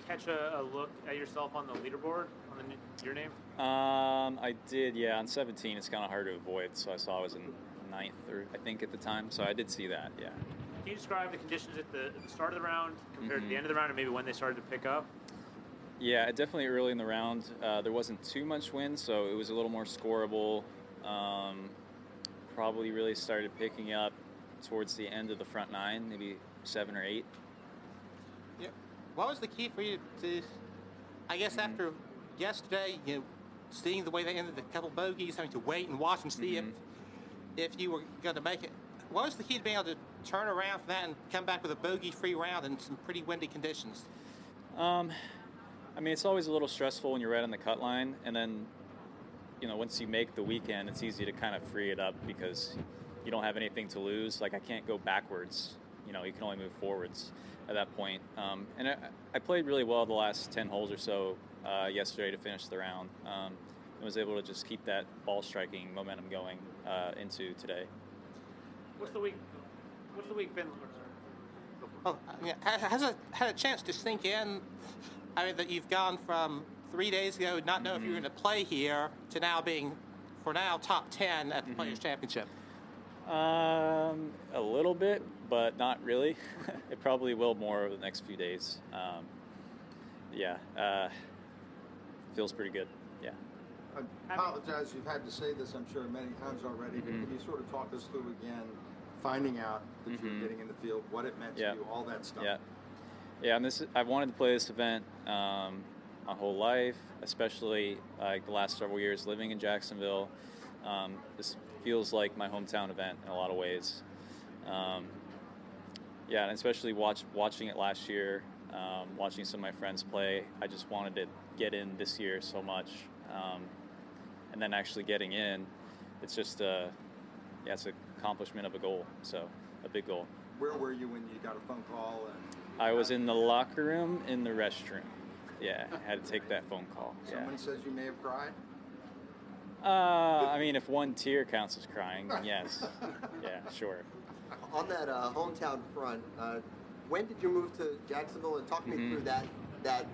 catch a look at yourself on the leaderboard on your name? I did, yeah. On 17, it's kind of hard to avoid, so I saw I was in ninth, or I think at the time, so I did see that, yeah. Can you describe the conditions at the start of the round compared to the end of the round, and maybe when they started to pick up? Yeah, definitely early in the round. There wasn't too much wind, so it was a little more scoreable. Probably really started picking up towards the end of the front nine, maybe 7 or 8. Yeah. What was the key for you to, I guess, after yesterday, seeing the way they ended, the couple bogeys, having to wait and watch and see if you were going to make it? What was the key to being able to turn around from that and come back with a bogey-free round in some pretty windy conditions? I mean, it's always a little stressful when you're right on the cut line, and then, once you make the weekend, it's easy to kind of free it up because you don't have anything to lose. Like, I can't go backwards. You can only move forwards at that point. And I played really well the last 10 holes or so yesterday to finish the round, and was able to just keep that ball striking momentum going into today. What's the week been? Has it had a chance to sink in? I mean, that you've gone from 3 days ago not knowing if you were going to play here to now being, for now, top 10 at the Players' Championship. A little bit, but not really. It probably will more over the next few days. Feels pretty good. Yeah. I apologize. You've had to say this, I'm sure, many times already. But can you sort of talk us through again, finding out that you're getting in the field, what it meant to you, all that stuff? Yeah. And I've wanted to play this event my whole life, especially like the last several years living in Jacksonville. This feels like my hometown event in a lot of ways. And especially watching it last year, watching some of my friends play, I just wanted to get in this year so much. And then actually getting in, it's just it's an accomplishment of a goal, so a big goal. Where were you when you got a phone call? I was in the locker room, in the restroom. Yeah, I had to take that phone call. Someone says you may have cried? I mean, if one tear counts as crying, then yes. Yeah, sure. On that hometown front, when did you move to Jacksonville? And talk me through that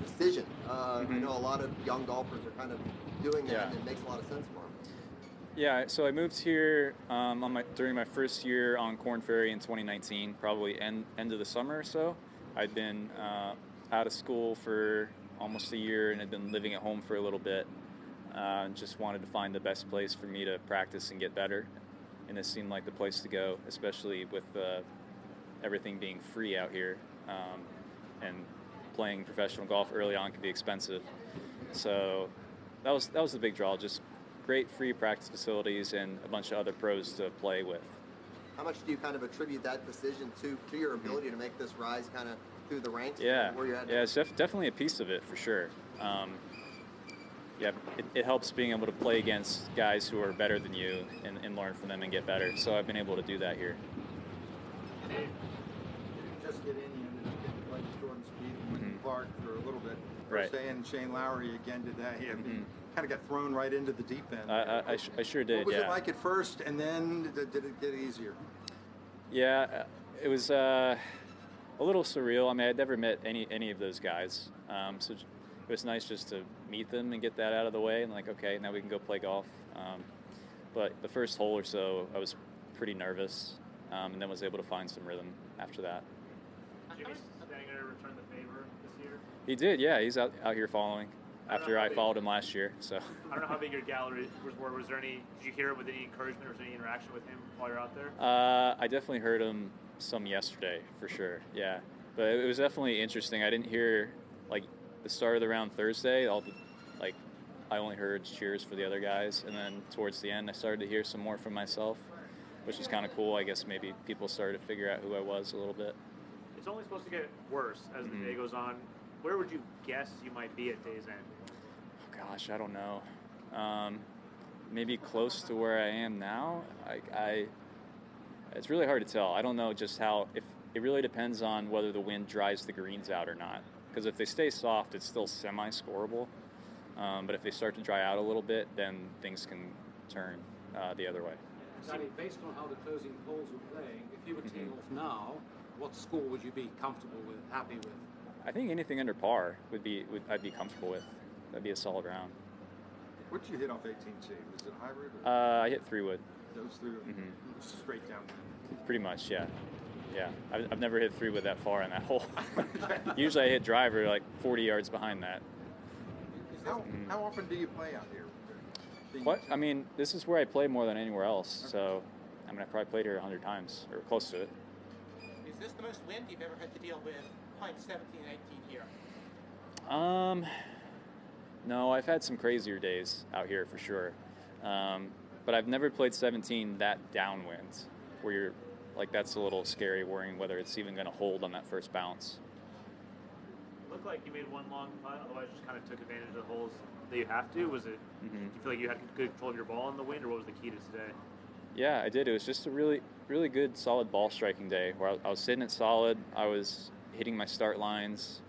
decision. I know a lot of young golfers are kind of doing that, and it makes a lot of sense for them. Yeah, so I moved here during my first year on Corn Ferry in 2019, probably end of the summer or so. I'd been out of school for almost a year and had been living at home for a little bit. Just wanted to find the best place for me to practice and get better. And this seemed like the place to go, especially with everything being free out here. And playing professional golf early on can be expensive. So that was the big draw, just great free practice facilities and a bunch of other pros to play with. How much do you kind of attribute that decision to your ability to make this rise kind of through the ranks? Yeah, where you're at it's definitely a piece of it for sure. It helps being able to play against guys who are better than you and learn from them and get better. So I've been able to do that here. You didn't just get in, you ended up getting to play with Jordan Spieth and Clark for a little bit. First day and Shane Lowry again today. I mean, kind of got thrown right into the deep end. I sure did. What was it like at first, and then did it get easier? Yeah, it was a little surreal. I mean, I'd never met any of those guys, so it was nice just to meet them and get that out of the way. And like, okay, now we can go play golf. But the first hole or so, I was pretty nervous, and then was able to find some rhythm after that. Jimmy Stanger return the favor this year? He did, yeah. He's out here following after I followed him last year. So I don't know how big your gallery were. Was there any? Did you hear him with any encouragement, or was there any interaction with him while you're out there? I definitely heard him some yesterday for sure. Yeah, but it was definitely interesting. I didn't hear like the start of the round Thursday. I only heard cheers for the other guys, and then towards the end, I started to hear some more from myself, which was kind of cool. I guess maybe people started to figure out who I was a little bit. It's only supposed to get worse as the day goes on. Where would you guess you might be at day's end? Oh, gosh, I don't know. Maybe close to where I am now. It's really hard to tell. I don't know just how. If it really depends on whether the wind dries the greens out or not. Because if they stay soft, it's still semi-scoreable. But if they start to dry out a little bit, then things can turn the other way. Danny, based on how the closing holes are playing, if you were teeing off now, what score would you be comfortable with, happy with? I think anything under par I'd be comfortable with. That'd be a solid round. What did you hit off 18C? Was it hybrid? Or I hit 3-wood. those through straight down. Pretty much, yeah. Yeah, I've never hit 3-wood that far in that hole. Usually I hit driver like 40 yards behind that. How often do you play out here? What? I mean, this is where I play more than anywhere else. So, I mean, I probably played here 100 times or close to it. Is this the most wind you've ever had to deal with playing 17 and 18 here? No, I've had some crazier days out here for sure. But I've never played 17 that downwind, where you're like, that's a little scary, worrying whether it's even going to hold on that first bounce. It looked like you made one long putt, otherwise just kind of took advantage of the holes that you have to. Was it? Do you feel like you had good control of your ball in the wind, or what was the key to today? Yeah, I did. It was just a really, really good, solid ball striking day where I was hitting it solid. I was hitting my start lines.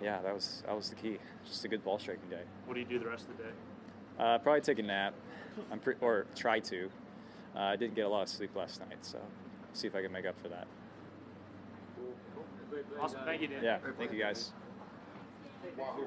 Yeah, that was the key. Just a good ball striking day. What do you do the rest of the day? Probably take a nap. Or try to. I didn't get a lot of sleep last night, so see if I can make up for that. Awesome. Thank you, Dan. Yeah, thank you guys.